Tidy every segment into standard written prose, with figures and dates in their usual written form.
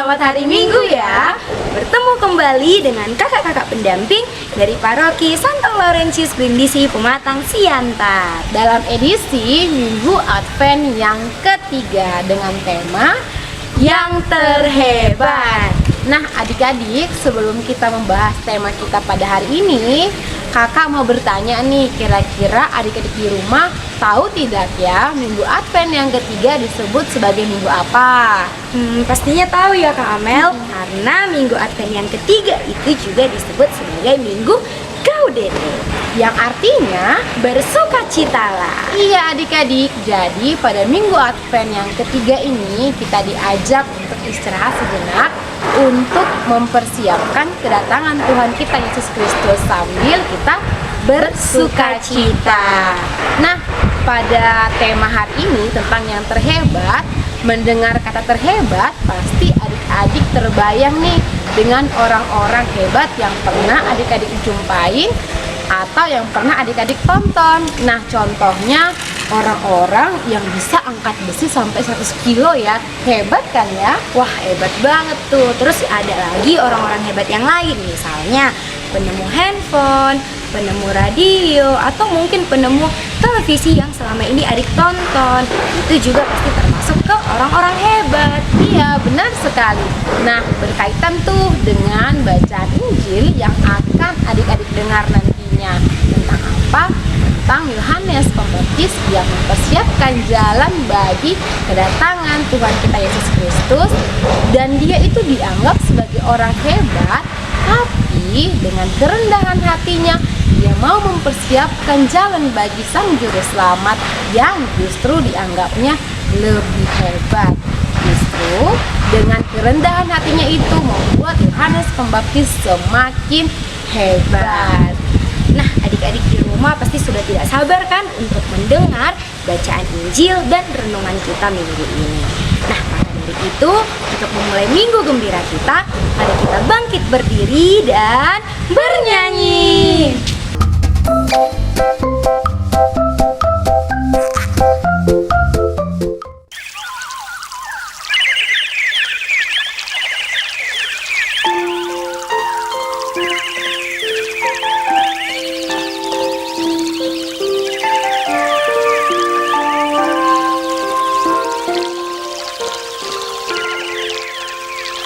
Selamat hari Minggu ya. Bertemu kembali dengan kakak-kakak pendamping dari Paroki Santo Laurentius Brindisi Pematang Siantar dalam edisi Minggu Advent yang ketiga dengan tema yang terhebat. Nah adik-adik, sebelum kita membahas tema kita pada hari ini, kakak mau bertanya nih, kira-kira adik-adik di rumah tahu tidak ya Minggu Advent yang ketiga disebut sebagai minggu apa? Pastinya tahu ya Kak Amel, karena Minggu Advent yang ketiga itu juga disebut sebagai Minggu Gaudete, yang artinya bersukacitalah. Iya adik-adik, jadi pada Minggu Advent yang ketiga ini kita diajak untuk istirahat sejenak untuk mempersiapkan kedatangan Tuhan kita Yesus Kristus sambil kita bersukacita. Nah, pada tema hari ini tentang yang terhebat, mendengar kata terhebat pasti adik-adik terbayang nih dengan orang-orang hebat yang pernah adik-adik jumpain atau yang pernah adik-adik tonton. Nah, contohnya orang-orang yang bisa angkat besi sampai 100 kilo ya. Hebat kan ya? Wah, hebat banget tuh. Terus ada lagi orang-orang hebat yang lain, misalnya penemu handphone, penemu radio, atau mungkin penemu televisi yang selama ini adik tonton. Itu juga pasti termasuk ke orang-orang hebat. Iya, benar sekali. Nah, berkaitan tuh dengan bacaan Injil yang akan adik-adik dengar nantinya. Tentang apa? Tentang Yohanes Pembaptis yang mempersiapkan jalan bagi kedatangan Tuhan kita Yesus Kristus. Dan dia itu dianggap sebagai orang hebat, tapi dengan kerendahan hatinya dia mau mempersiapkan jalan bagi sang juru selamat yang justru dianggapnya lebih hebat. Justru dengan kerendahan hatinya itu membuat Yohanes Pembaptis semakin hebat. Nah, adik-adik di rumah pasti sudah tidak sabar kan untuk mendengar bacaan Injil dan renungan kita minggu ini. Nah, maka dari itu, untuk memulai minggu gembira kita, mari kita bangkit berdiri dan bernyanyi.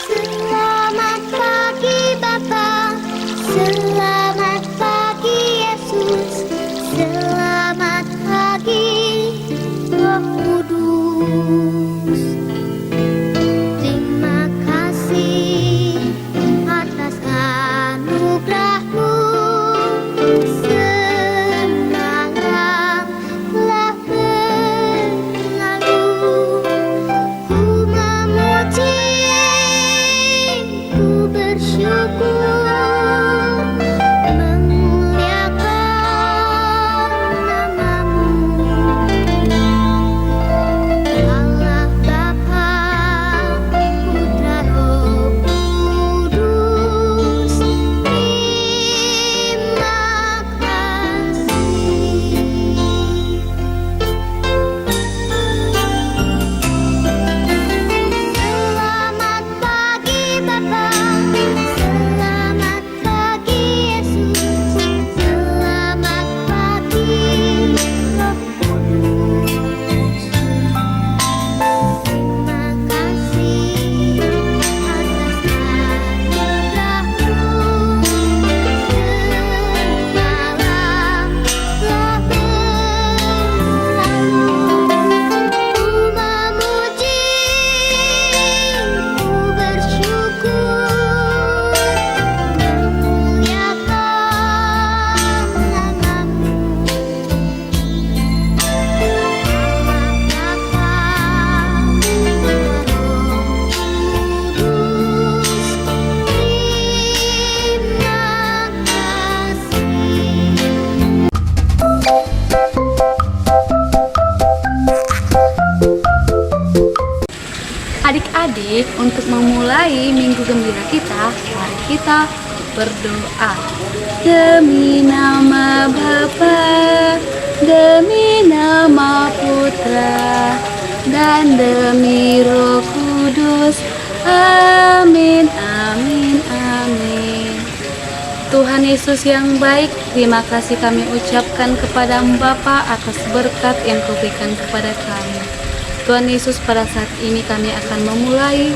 Selamat pagi Bapa, selamat pagi Yesus, selamat pagi Roh Kudus. Terima kasih atas anugerah-Mu, semalam telah berlalu. Ku memuji, ku bersyukur, memuliakan nama-Mu. Allah Bapa, Putra, Roh Kudus, terima kasih. Selamat pagi Bapa, selamat pagi Yesus, selamat pagi Roh Kudus. Terima kasih atas anugerah-Mu, semalam telah berlalu. Ku memuji, ku bersyukur, memuliakan nama-Mu. Allah Bapa, Putra, Roh Kudus, terima kasih. Adik-adik, untuk memulai minggu gembira kita, mari kita berdoa. Demi nama Bapa, demi nama Putra, dan demi Roh Kudus. Amin, amin, amin. Tuhan Yesus yang baik, terima kasih kami ucapkan kepada Bapa atas berkat yang Kau berikan kepada kami. Tuhan Yesus, pada saat ini kami akan memulai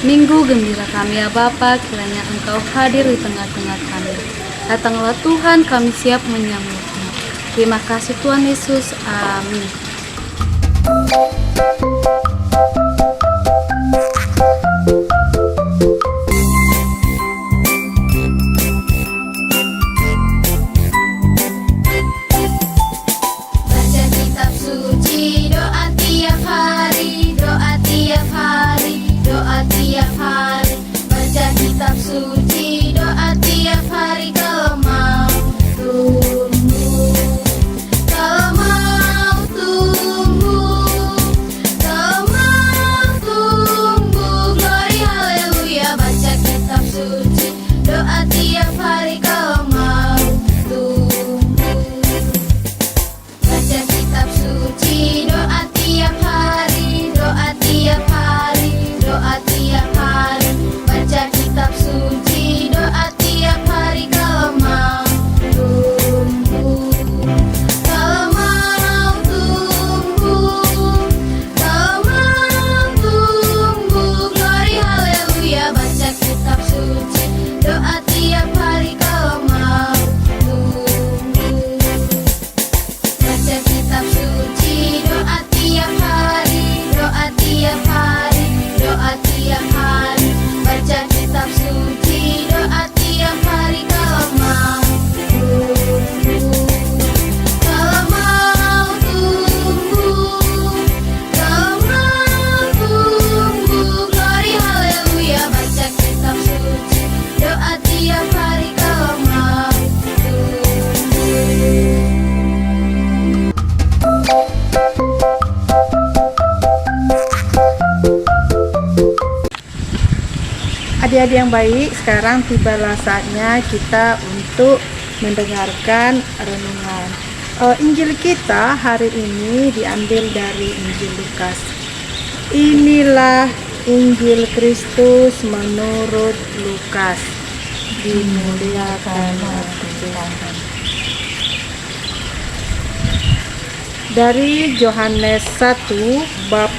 Minggu Gembira kami ya Bapa, kiranya Engkau hadir di tengah-tengah kami. Datanglah Tuhan, kami siap menyambutmu. Terima kasih Tuhan Yesus, amin. Baca kitab suci, doa tiap hari, doa tiap hari, doa tiap hari. Baca kitab suci, doa tiap hari. Kalau mau tumbuh, kalau mau tumbuh, kalau mau tumbuh, glory haleluya. Baca kitab suci, doa tiap hari. Kalau mau tumbuh, baca kitab suci, doa tiap hari, doa tiap hari, doa tiap hari. Baca kitab suci, doa tiap hari. Kalau mau tumbuh, kalau mau tumbuh, kalau mau tumbuh, glory haleluya. Baca kitab suci, doa tiap hari. Kalau mau tumbuh, baca kitab suci, doa tiap hari, doa tiap hari, doa tiap hari. Baca kitab suci, doa tiap hari. Kalau mau tumbuh, kalau mau tumbuh, kalau mau tumbuh, glory haleluya. Baca kitab suci, doa tiap hari. Kalau mau tumbuh. Adik-adik yang baik, sekarang tibalah saatnya kita untuk mendengarkan renungan. Injil kita hari ini diambil dari Injil Lukas. Inilah Injil Kristus menurut Lukas. Dimuliakan Tuhan. Dari Yohanes 1 bab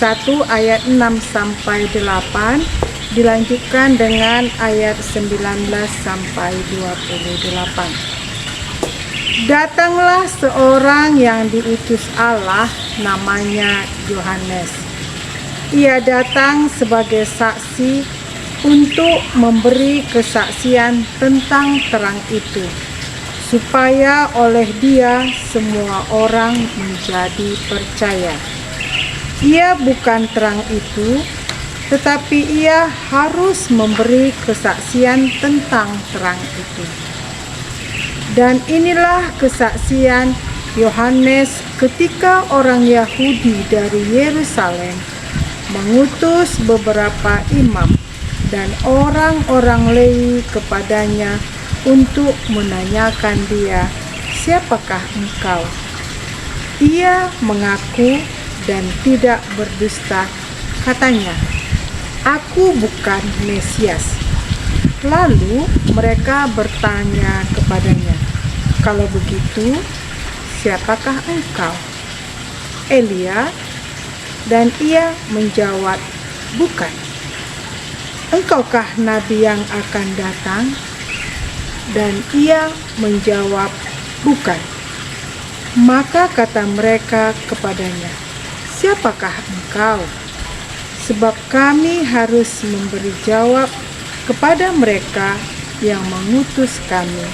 1 ayat 6 sampai 8 dilanjutkan dengan ayat 19 sampai 28. Datanglah seorang yang diutus Allah, namanya Yohanes. Ia datang sebagai saksi untuk memberi kesaksian tentang terang itu, supaya oleh dia semua orang menjadi percaya. Ia bukan terang itu, tetapi ia harus memberi kesaksian tentang terang itu. Dan inilah kesaksian Yohanes ketika orang Yahudi dari Yerusalem mengutus beberapa imam dan orang-orang Lewi kepadanya untuk menanyakan dia, "Siapakah engkau?" Ia mengaku dan tidak berdusta, katanya, "Aku bukan Mesias." Lalu mereka bertanya kepadanya, "Kalau begitu, siapakah engkau?" Elia? Dan ia menjawab, "Bukan." "Engkaukah nabi yang akan datang?" Dan ia menjawab, "Bukan." Maka kata mereka kepadanya, "Siapakah engkau?" Sebab kami harus memberi jawab kepada mereka yang mengutus kami.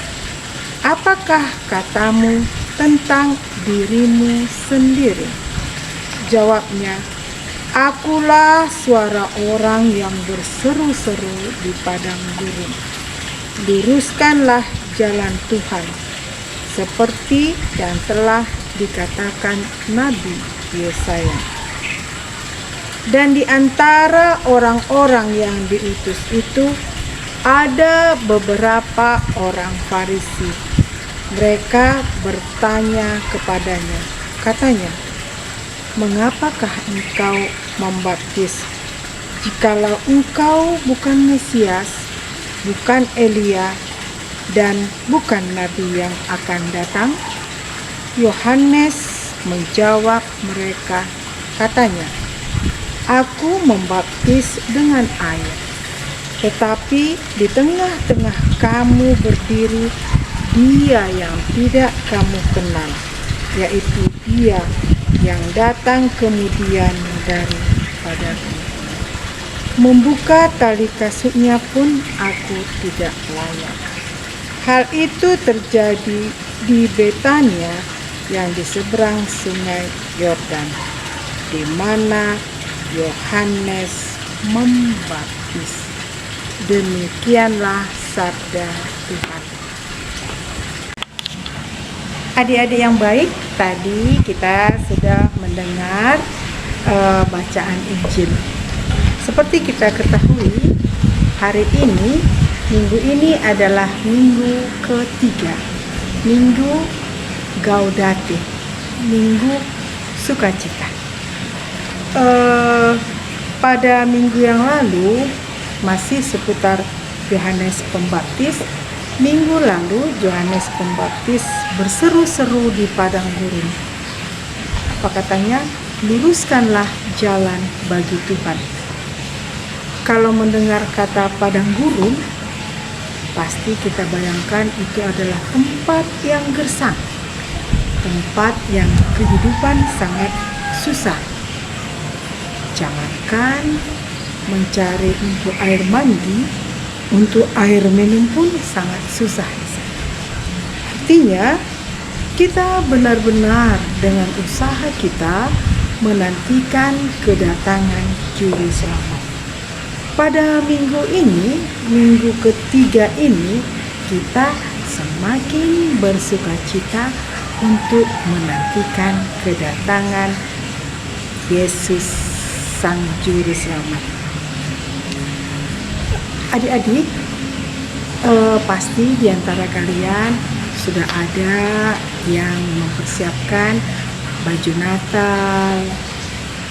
"Apakah katamu tentang dirimu sendiri?" Jawabnya, "Akulah suara orang yang berseru-seru di padang gurun. Luruskanlah jalan Tuhan, seperti yang telah dikatakan Nabi Yesaya." Dan di antara orang-orang yang diutus itu ada beberapa orang Farisi. Mereka bertanya kepadanya, katanya, "Mengapakah engkau membaptis, jikalau engkau bukan Mesias, bukan Elia, dan bukan nabi yang akan datang?" Yohanes menjawab mereka, katanya, "Aku membaptis dengan air, tetapi di tengah-tengah kamu berdiri Dia yang tidak kamu kenal, yaitu Dia yang datang kemudian daripadaku. Membuka tali kasutnya pun aku tidak layak." Hal itu terjadi di Betania yang di seberang sungai Yordan, di mana Yohanes membaptis. Demikianlah sabda Tuhan. Adik-adik yang baik, tadi kita sudah mendengar bacaan Injil. Seperti kita ketahui, hari ini, minggu ini adalah minggu ketiga, minggu Gaudete, minggu sukacita. Pada minggu yang lalu masih seputar Yohanes Pembaptis. Minggu lalu Yohanes Pembaptis berseru-seru di padang gurun. Apa katanya? "Luruskanlah jalan bagi Tuhan." Kalau mendengar kata padang gurun, pasti kita bayangkan itu adalah tempat yang gersang, tempat yang kehidupan sangat susah. Jangankan mencari untuk air mandi, untuk air minum pun sangat susah. Artinya, kita benar-benar dengan usaha kita menantikan kedatangan Juru Selamat. Pada minggu ini, minggu ketiga ini, kita semakin bersukacita untuk menantikan kedatangan Yesus Sang Juru Selamat. Adik-adik, pasti di antara kalian sudah ada yang mempersiapkan baju Natal,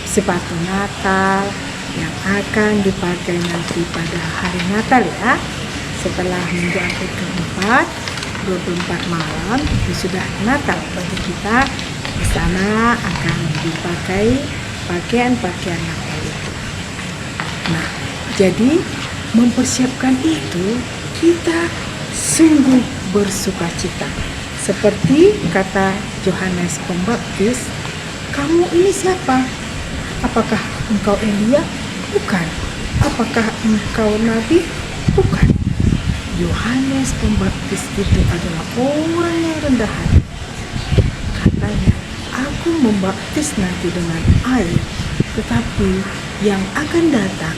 sepatu Natal yang akan dipakai nanti pada hari Natal ya. Setelah minggu akhir keempat, 24 malam itu sudah Natal bagi kita. Di sana akan dipakai pakaian-pakaian Natal itu. Nah, jadi mempersiapkan itu kita sungguh bersukacita. Seperti kata Yohanes Pembaptis, "Kamu ini siapa? Apakah engkau Elia? Bukan. Apakah engkau nabi? Bukan." Yohanes Pembaptis itu adalah orang yang rendah hati. Katanya, "Aku membaptis nanti dengan air, tetapi yang akan datang,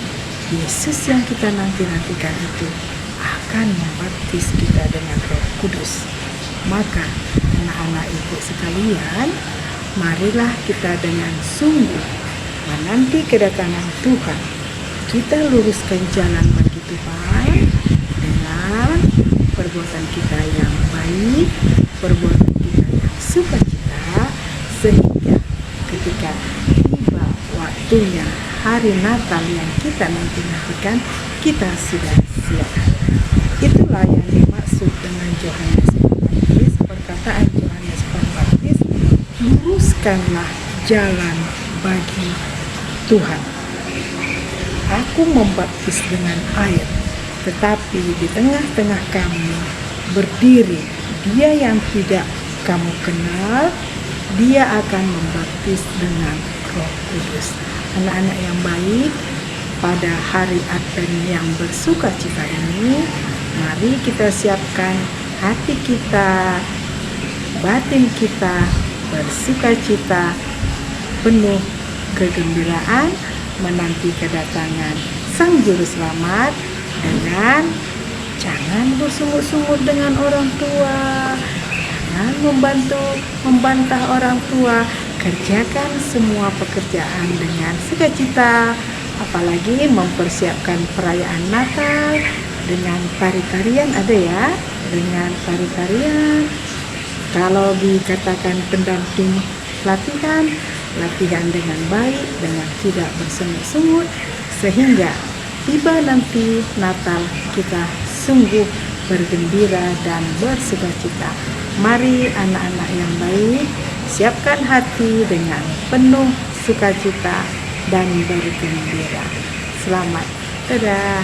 Yesus yang kita nanti-nantikan itu, akan membaptis kita dengan Roh Kudus." Maka anak-anak ibu sekalian, marilah kita dengan sungguh menanti kedatangan Tuhan. Kita luruskan jalan bagi Tuhan dengan perbuatan kita yang baik, perbuatan kita yang sukacita, sehingga ketika tiba waktunya hari Natal yang kita nanti-nantikan, kita sudah siap. Itulah yang dimaksud dengan Yohanes Pembaptis, perkataan Yohanes Pembaptis, "Luruskanlah jalan bagi Tuhan." Aku membaptis dengan air, tetapi di tengah-tengah kamu berdiri Dia yang tidak kamu kenal. Dia akan membaptis dengan Roh Kudus. Anak-anak yang baik, pada hari Advent yang bersukacita ini, mari kita siapkan hati kita, batin kita bersukacita, penuh kegembiraan menanti kedatangan Sang Juru Selamat, dengan jangan bersungut-sungut dengan orang tua, jangan membantah orang tua. Kerjakan semua pekerjaan dengan sukacita, apalagi mempersiapkan perayaan Natal dengan tari-tarian, ada ya, dengan tari-tarian. Kalau dikatakan pendamping latihan dengan baik, dengan tidak bersungut-sungut, sehingga tiba nanti Natal kita sungguh bergembira dan bersukacita. Mari anak-anak yang baik, siapkan hati dengan penuh sukacita dan bergembira. Selamat, dadah.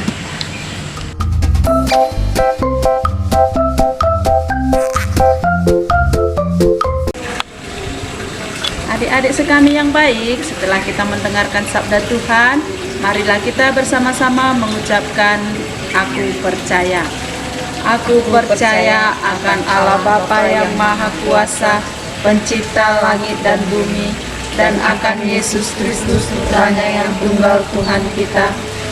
Adik-adik sekami yang baik, setelah kita mendengarkan sabda Tuhan, marilah kita bersama-sama mengucapkan aku percaya. Aku percaya akan Allah Bapa yang Maha Kuasa, pencipta langit dan bumi, dan akan Yesus Kristus Putranya yang tunggal Tuhan kita,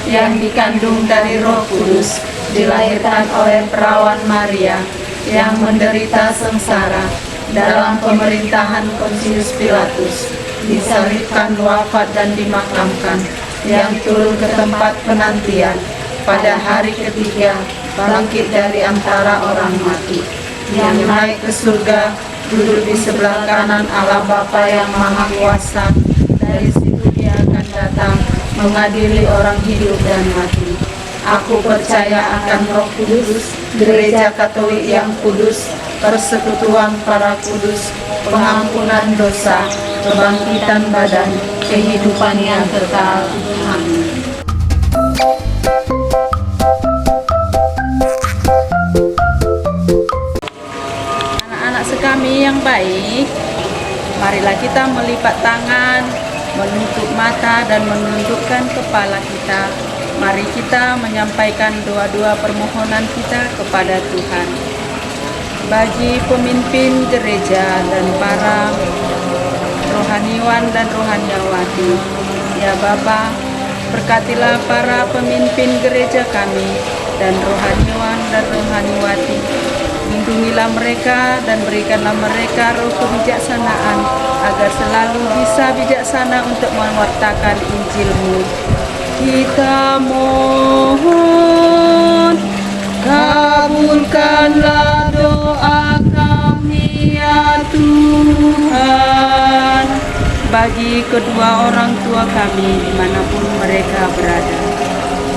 yang dikandung dari Roh Kudus, dilahirkan oleh perawan Maria, yang menderita sengsara dalam pemerintahan Pontius Pilatus, disalibkan, wafat dan dimakamkan, yang turun ke tempat penantian, pada hari ketiga bangkit dari antara orang mati, yang naik ke surga, duduk di sebelah kanan Allah Bapa yang Maha Kuasa. Dari situ Dia akan datang mengadili orang hidup dan mati. Aku percaya akan Roh Kudus, Gereja Katolik yang kudus, persekutuan para kudus, pengampunan dosa, kebangkitan badan, kehidupan yang kekal. Amin. Anak-anak sekami yang baik, marilah kita melipat tangan, menutup mata dan menundukkan kepala kita. Mari kita menyampaikan doa-doa permohonan kita kepada Tuhan. Bagi pemimpin gereja dan para rohaniwan dan rohaniawati, ya Bapa, berkatilah para pemimpin gereja kami dan rohaniwan dan rohaniwati. Lindungilah mereka dan berikanlah mereka roh kebijaksanaan, agar selalu bisa bijaksana untuk mewartakan Injil-Mu. Kita mohon, kabulkanlah doa kami ya Tuhan, bagi kedua orang tua kami dimanapun mereka berada.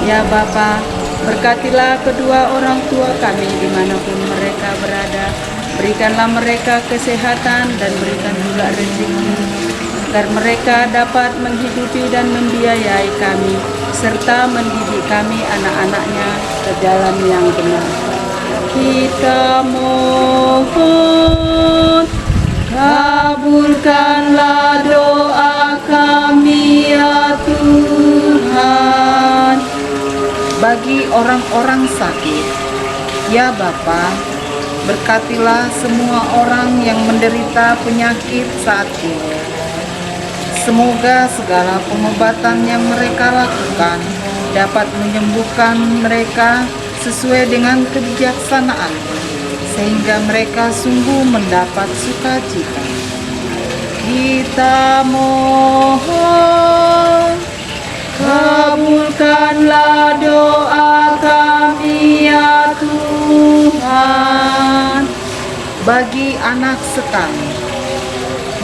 Ya Bapa, berkatilah kedua orang tua kami dimanapun mereka berada. Berikanlah mereka kesehatan dan berikan juga rezeki, agar mereka dapat menghidupi dan membiayai kami, serta mendidik kami anak-anaknya ke jalan yang benar. Kita mohon, kabulkanlah doa kami ya Tuhan. Bagi orang-orang sakit, ya Bapa, berkatilah semua orang yang menderita penyakit saat ini. Semoga segala pengobatan yang mereka lakukan dapat menyembuhkan mereka sesuai dengan kebijaksanaan, sehingga mereka sungguh mendapat sukacita. Kita mohon, kabulkanlah doa kami ya Tuhan. Bagi anak sekami,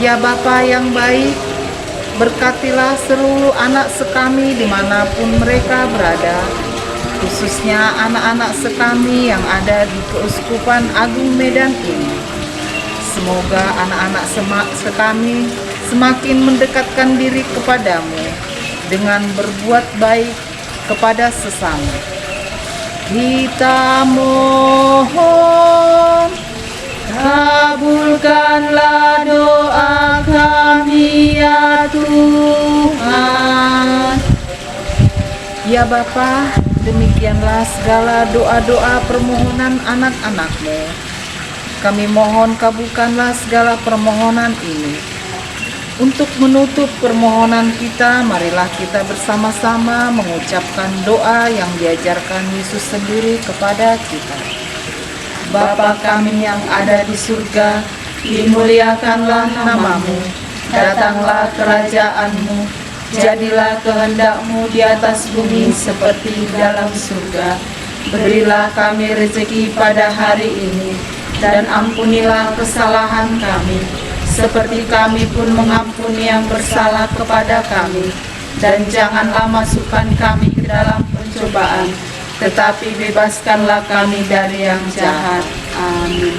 ya Bapa yang baik, berkatilah seluruh anak sekami dimanapun mereka berada, khususnya anak-anak sekami yang ada di Keuskupan Agung Medan ini. Semoga anak-anak sekami semakin mendekatkan diri kepadamu dengan berbuat baik kepada sesama. Kita mohon, kabulkanlah doa kami ya Tuhan. Ya Bapa, demikianlah segala doa-doa permohonan anak-anak-Mu. Kami mohon kabulkanlah segala permohonan ini. Untuk menutup permohonan kita, marilah kita bersama-sama mengucapkan doa yang diajarkan Yesus sendiri kepada kita. Bapa kami yang ada di surga, dimuliakanlah nama-Mu, datanglah kerajaan-Mu, jadilah kehendak-Mu di atas bumi seperti di dalam surga. Berilah kami rezeki pada hari ini, dan ampunilah kesalahan kami, seperti kami pun mengampuni yang bersalah kepada kami. dan janganlah masukkan kami ke dalam pencobaan, tetapi bebaskanlah kami dari yang jahat. Amin.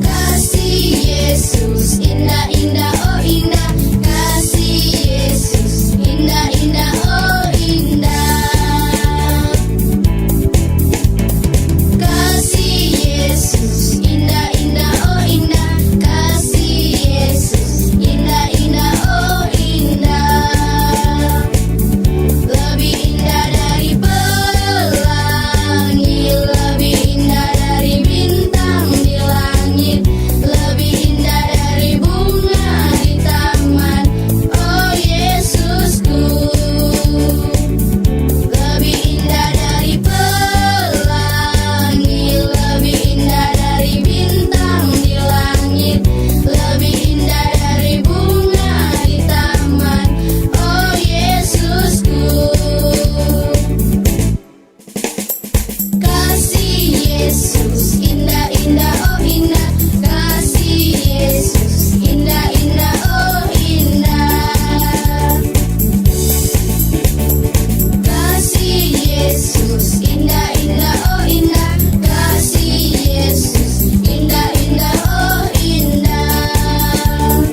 Kasih Yesus indah-indah oh indah, kasih Yesus indah-indah oh indah, kasih Yesus indah-indah oh indah, kasih Yesus indah-indah oh indah, lebih indah dari pelangi, lebih indah dari bintang di langit, lebih indah dari bunga di taman. Oh Yesusku, lebih indah dari pelangi, lebih indah dari bintang di langit, lebih indah dari bunga di taman. Oh Yesusku, kasih Yesus indah-indah oh indah, kasih Yesus indah-indah oh indah, kasih Yesus indah-indah oh indah, kasih Yesus indah-indah oh indah,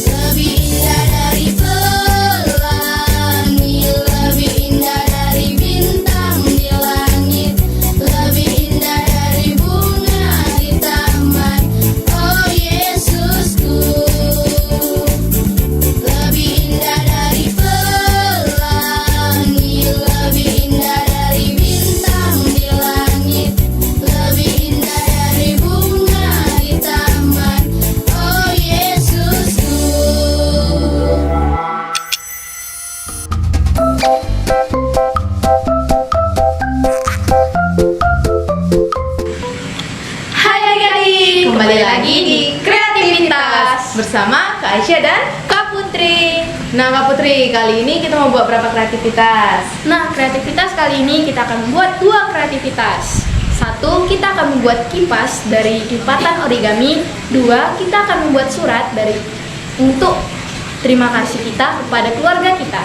lebih indah dari pelangi, lebih indah dari bintang di langit, lebih indah dari bunga di taman. Oh Yesusku, lebih indah dari pelangi, lebih indah dari bintang di langit, lebih indah dari bunga di taman. Oh Yesusku. Hai adik-adik, kembali lagi di Kreativitas bersama Kak Aisyah dan Kak Putri. Nah Kak Putri, kali ini kita mau buat berapa kreativitas? Nah, kreativitas kali ini kita akan membuat 2 kreativitas. 1, kita akan membuat kipas dari lipatan origami. 2, kita akan membuat surat untuk terima kasih kita kepada keluarga kita.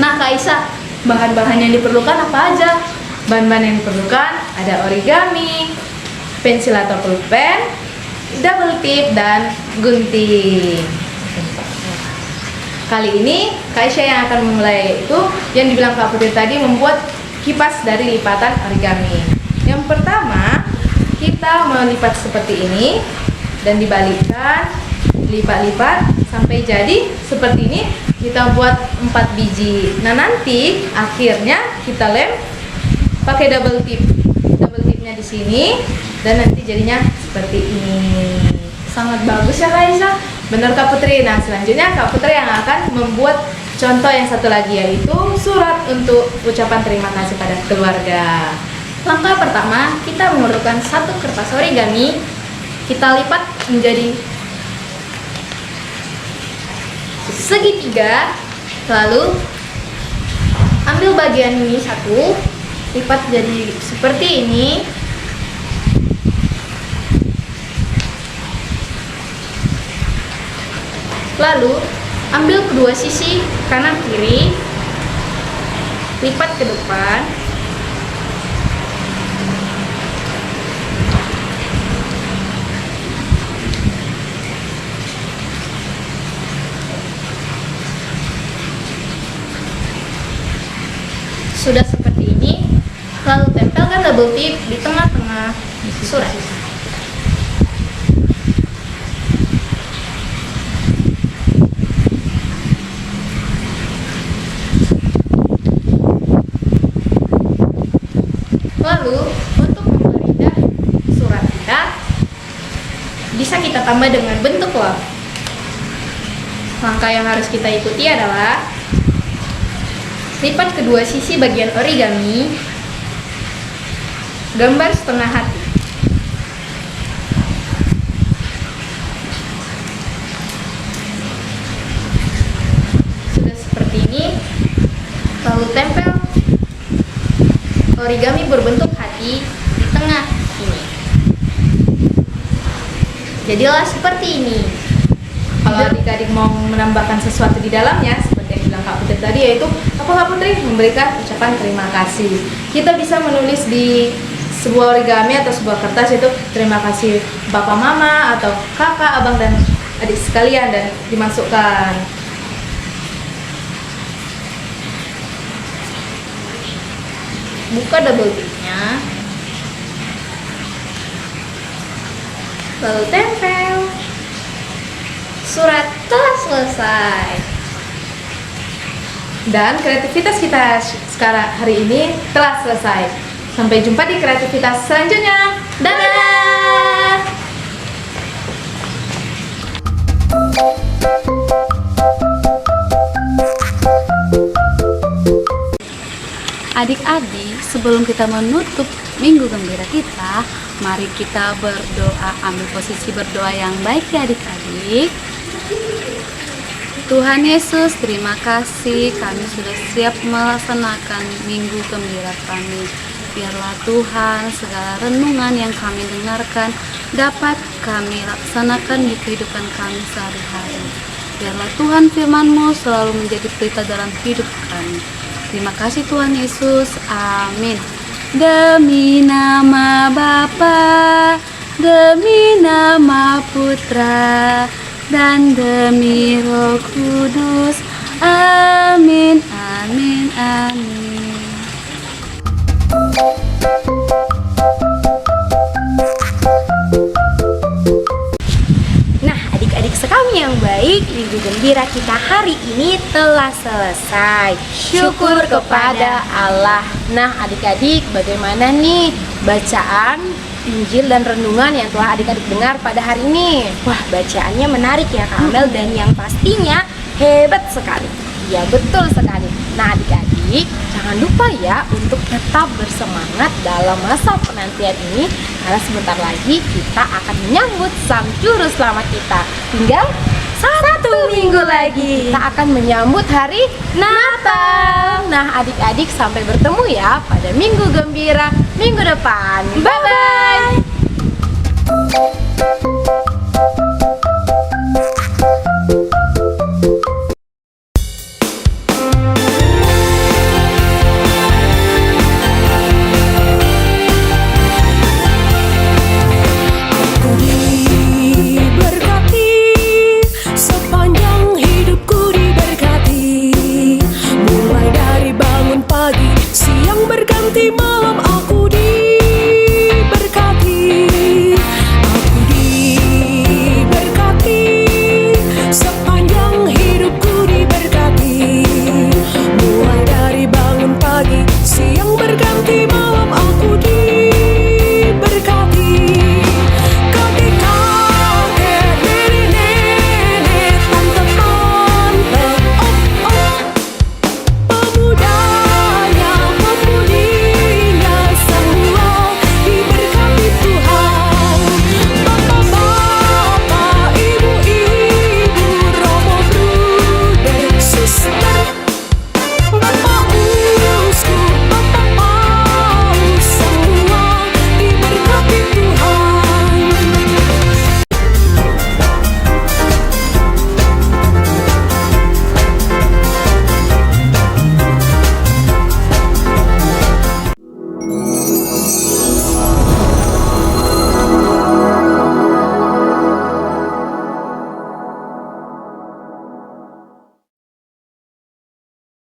Nah, Kak Aisyah, bahan-bahan yang diperlukan apa aja? Bahan-bahan yang diperlukan ada origami, pensil atau pulpen, double tip, dan gunting. Kali ini Kak Aisyah yang akan memulai itu yang dibilang Kak Putri tadi, membuat kipas dari lipatan origami. Yang pertama, kita melipat seperti ini dan dibalikkan, lipat-lipat sampai jadi seperti ini. Kita buat 4 biji. Nah, nanti akhirnya kita lem pakai double tip. Double tipnya di sini dan nanti jadinya seperti ini. Sangat bagus ya Kak Aisyah. Benar Kak Putri. Nah, selanjutnya Kak Putri yang akan membuat contoh yang satu lagi, yaitu surat untuk ucapan terima kasih pada keluarga. Langkah pertama, kita memerlukan 1 kertas origami. Kita lipat menjadi segitiga, lalu ambil bagian ini 1, lipat jadi seperti ini. Lalu ambil kedua sisi kanan kiri, lipat ke depan. Sudah seperti ini, lalu tempelkan double tip di tengah-tengah surat. Lalu untuk memperindah surat kita, bisa kita tambah dengan bentuk love. Langkah yang harus kita ikuti adalah lipat kedua sisi bagian origami, gambar setengah hati. tempel origami berbentuk hati di tengah ini. Jadilah seperti ini. Kalau adik-adik mau menambahkan sesuatu di dalamnya, seperti yang bilang Kak Putri tadi, yaitu apa Kak Putri? Memberikan ucapan terima kasih. Kita bisa menulis di sebuah origami atau sebuah kertas itu terima kasih Bapak Mama atau Kakak, Abang dan adik sekalian, dan dimasukkan. Buka double B-nya, lalu tempel. Surat telah selesai. Dan kreativitas kita sekarang hari ini telah selesai. Sampai jumpa di kreativitas selanjutnya. Dadah! Adik-adik, sebelum kita menutup minggu gembira kita, mari kita berdoa. Ambil posisi berdoa yang baik ya adik-adik. Tuhan Yesus, terima kasih kami sudah siap melaksanakan minggu gembira kami. Biarlah Tuhan segala renungan yang kami dengarkan dapat kami laksanakan di kehidupan kami sehari-hari. Biarlah Tuhan firman-Mu selalu menjadi pelita dalam hidup kami. Terima kasih Tuhan Yesus, amin. Demi nama Bapa, demi nama Putra, dan demi Roh Kudus, amin, amin, amin. Nah, adik-adik sekami yang baik, minggu gembira kita hari ini telah selesai. Syukur kepada Allah. Nah, adik-adik, bagaimana nih bacaan Injil dan renungan yang telah adik-adik dengar pada hari ini? Wah, bacaannya menarik ya Kak Amel, dan yang pastinya hebat sekali. Ya, betul sekali. Nah, adik-adik, jangan lupa ya untuk tetap bersemangat dalam masa penantian ini, karena sebentar lagi kita akan menyambut Sang Juru Selamat kita. Tinggal 1 minggu lagi kita akan menyambut hari Natal. Nah, adik-adik, sampai bertemu ya pada minggu gembira minggu depan. Bye-bye.